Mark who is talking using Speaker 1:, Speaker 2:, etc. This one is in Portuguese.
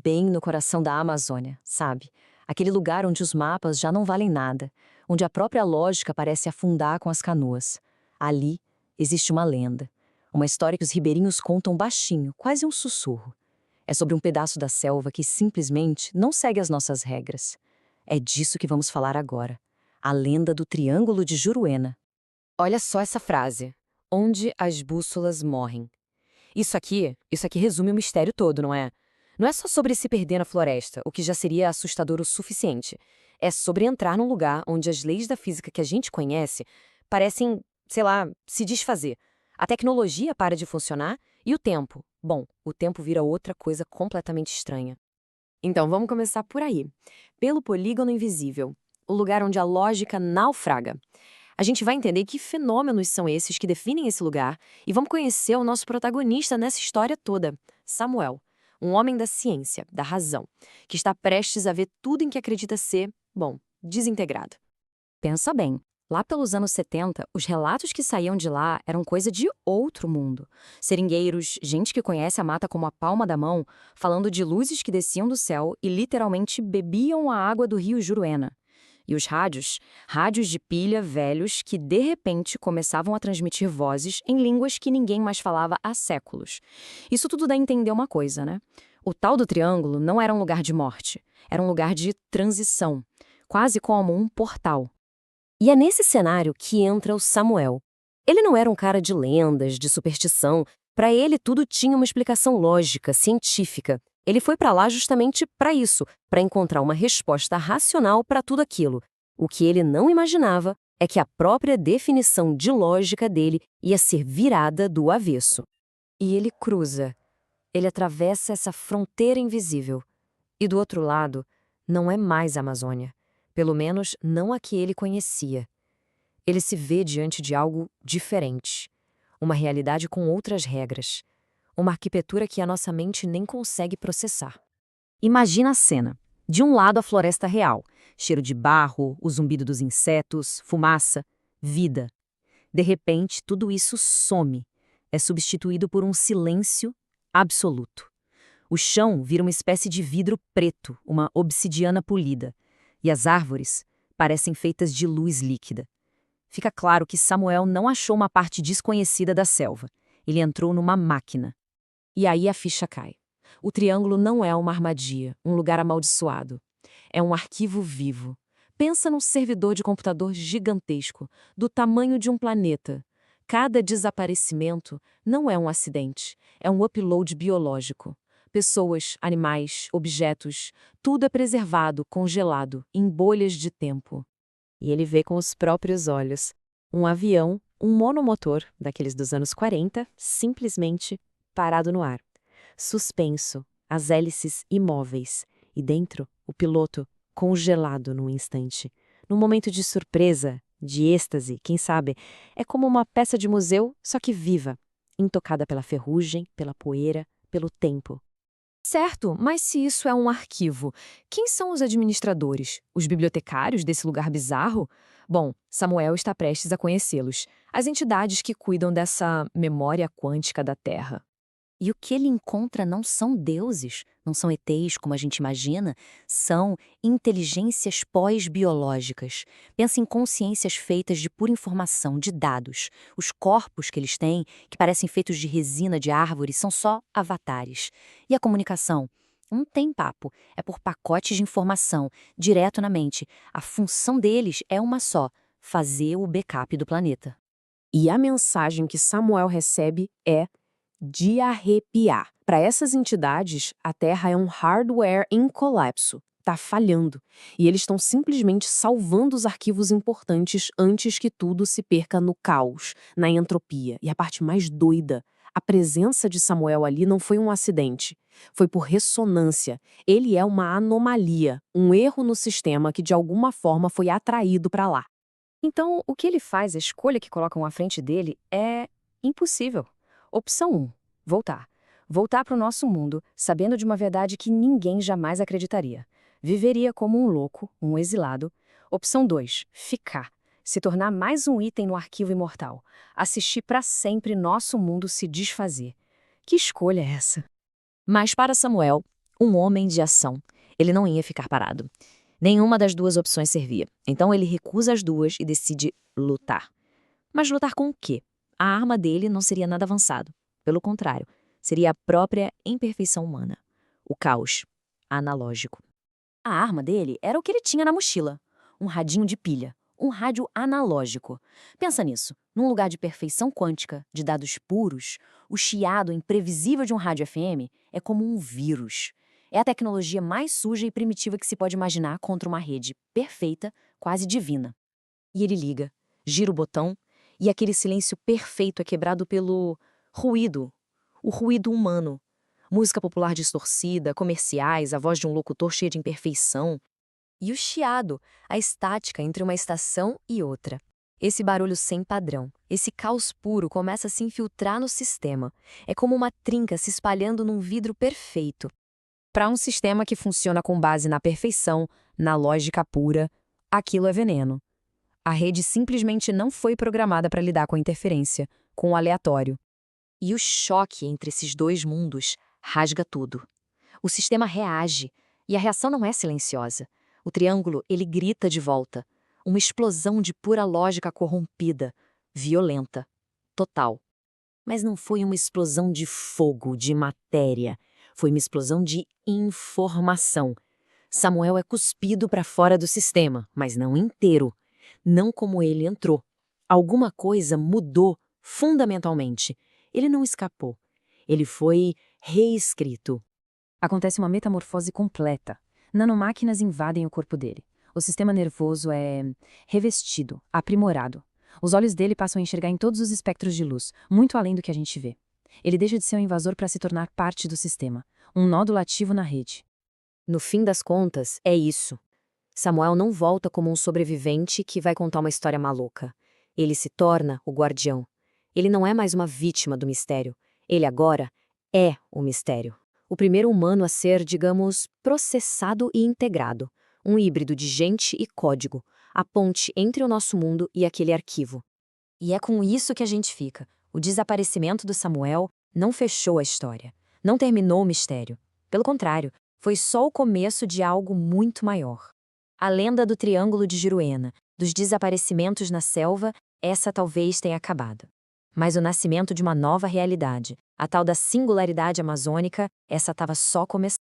Speaker 1: bem no coração da Amazônia, sabe? Aquele lugar onde os mapas já não valem nada, onde a própria lógica parece afundar com as canoas. Ali existe uma lenda, uma história que os ribeirinhos contam baixinho, quase um sussurro. É sobre um pedaço da selva que simplesmente não segue as nossas regras. É disso que vamos falar agora. A lenda do Triângulo de Juruena.
Speaker 2: Olha só essa frase. Onde as bússolas morrem. Isso aqui resume o mistério todo, não é? Não é só sobre se perder na floresta, o que já seria assustador o suficiente. É sobre entrar num lugar onde as leis da física que a gente conhece parecem, sei lá, se desfazer. A tecnologia para de funcionar e o tempo. Bom, o tempo vira outra coisa completamente estranha. Então, vamos começar por aí. Pelo polígono invisível, o lugar onde a lógica naufraga. A gente vai entender que fenômenos são esses que definem esse lugar e vamos conhecer o nosso protagonista nessa história toda, Samuel, um homem da ciência, da razão, que está prestes a ver tudo em que acredita ser, bom, desintegrado.
Speaker 1: Pensa bem, lá pelos anos 70, os relatos que saíam de lá eram coisa de outro mundo. Seringueiros, gente que conhece a mata como a palma da mão, falando de luzes que desciam do céu e literalmente bebiam a água do rio Juruena. E os rádios de pilha velhos que de repente começavam a transmitir vozes em línguas que ninguém mais falava há séculos. Isso tudo dá a entender uma coisa, né? O tal do Triângulo não era um lugar de morte, era um lugar de transição, quase como um portal. E é nesse cenário que entra o Samuel. Ele não era um cara de lendas, de superstição. Para ele, tudo tinha uma explicação lógica, científica. Ele foi para lá justamente para isso, para encontrar uma resposta racional para tudo aquilo. O que ele não imaginava é que a própria definição de lógica dele ia ser virada do avesso. E ele cruza. Ele atravessa essa fronteira invisível. E do outro lado, não é mais a Amazônia. Pelo menos não a que ele conhecia. Ele se vê diante de algo diferente. Uma realidade com outras regras. Uma arquitetura que a nossa mente nem consegue processar. Imagina a cena. De um lado, a floresta real. Cheiro de barro, o zumbido dos insetos, fumaça, vida. De repente, tudo isso some. É substituído por um silêncio absoluto. O chão vira uma espécie de vidro preto, uma obsidiana polida. E as árvores parecem feitas de luz líquida. Fica claro que Samuel não achou uma parte desconhecida da selva. Ele entrou numa máquina. E aí a ficha cai. O triângulo não é uma armadilha, um lugar amaldiçoado. É um arquivo vivo. Pensa num servidor de computador gigantesco, do tamanho de um planeta. Cada desaparecimento não é um acidente, é um upload biológico. Pessoas, animais, objetos, tudo é preservado, congelado, em bolhas de tempo. E ele vê com os próprios olhos. Um avião, um monomotor, daqueles dos anos 40, simplesmente parado no ar. Suspenso, as hélices imóveis. E dentro, o piloto congelado num instante. Num momento de surpresa, de êxtase, quem sabe, é como uma peça de museu, só que viva, intocada pela ferrugem, pela poeira, pelo tempo. Certo, mas se isso é um arquivo, quem são os administradores? Os bibliotecários desse lugar bizarro? Bom, Samuel está prestes a conhecê-los, as entidades que cuidam dessa memória quântica da Terra. E o que ele encontra não são deuses, não são ETs como a gente imagina, são inteligências pós-biológicas. Pensa em consciências feitas de pura informação, de dados. Os corpos que eles têm, que parecem feitos de resina de árvore, são só avatares. E a comunicação? Não tem papo, é por pacotes de informação, direto na mente. A função deles é uma só: fazer o backup do planeta.
Speaker 2: E a mensagem que Samuel recebe é de arrepiar. Para essas entidades, a Terra é um hardware em colapso. Está falhando. E eles estão simplesmente salvando os arquivos importantes antes que tudo se perca no caos, na entropia. E a parte mais doida, a presença de Samuel ali não foi um acidente. Foi por ressonância. Ele é uma anomalia, um erro no sistema que de alguma forma foi atraído para lá.
Speaker 1: Então, o que ele faz, a escolha que colocam à frente dele, é impossível. Opção 1, voltar. Voltar para o nosso mundo, sabendo de uma verdade que ninguém jamais acreditaria. Viveria como um louco, um exilado. Opção 2, ficar. Se tornar mais um item no arquivo imortal. Assistir para sempre nosso mundo se desfazer. Que escolha é essa? Mas para Samuel,
Speaker 2: Um homem de ação. Ele não ia ficar parado. Nenhuma das duas opções servia. Então ele recusa as duas e decide lutar. Mas lutar com o quê? A arma dele não seria nada avançado. Pelo contrário, seria a própria imperfeição humana. O caos analógico.
Speaker 1: A arma dele era o que ele tinha na mochila. Um radinho de pilha. Um rádio analógico. Pensa nisso. Num lugar de perfeição quântica, de dados puros, o chiado imprevisível de um rádio FM é como um vírus. É a tecnologia mais suja e primitiva que se pode imaginar contra uma rede perfeita, quase divina. E ele liga, gira o botão, e aquele silêncio perfeito é quebrado pelo ruído. O ruído humano. Música popular distorcida, comerciais, a voz de um locutor cheia de imperfeição. E o chiado, a estática entre uma estação e outra. Esse barulho sem padrão, esse caos puro começa a se infiltrar no sistema. É como uma trinca se espalhando num vidro perfeito. Para um sistema que funciona com base na perfeição, na lógica pura, aquilo é veneno. A rede simplesmente não foi programada para lidar com a interferência, com o aleatório. E o choque entre esses dois mundos rasga tudo. O sistema reage, e a reação não é silenciosa. O triângulo, ele grita de volta. Uma explosão de pura lógica corrompida, violenta, total. Mas não foi uma explosão de fogo, de matéria. Foi uma explosão de informação. Samuel é cuspido para fora do sistema, mas não inteiro. Não como ele entrou. Alguma coisa mudou fundamentalmente. Ele não escapou. Ele foi reescrito. Acontece uma metamorfose completa. Nanomáquinas invadem o corpo dele. O sistema nervoso é revestido, aprimorado. Os olhos dele passam a enxergar em todos os espectros de luz, muito além do que a gente vê. Ele deixa de ser um invasor para se tornar parte do sistema, um nódulo ativo na rede. No fim das contas, é isso. Samuel não volta como um sobrevivente que vai contar uma história maluca. Ele se torna o guardião. Ele não é mais uma vítima do mistério. Ele agora é o mistério. O primeiro humano a ser, digamos, processado e integrado. Um híbrido de gente e código. A ponte entre o nosso mundo e aquele arquivo. E é com isso que a gente fica. O desaparecimento do Samuel não fechou a história. Não terminou o mistério. Pelo contrário, foi só o começo de algo muito maior. A lenda do Triângulo de Juruena, dos desaparecimentos na selva, essa talvez tenha acabado. Mas o nascimento de uma nova realidade, a tal da singularidade amazônica, essa estava só começando.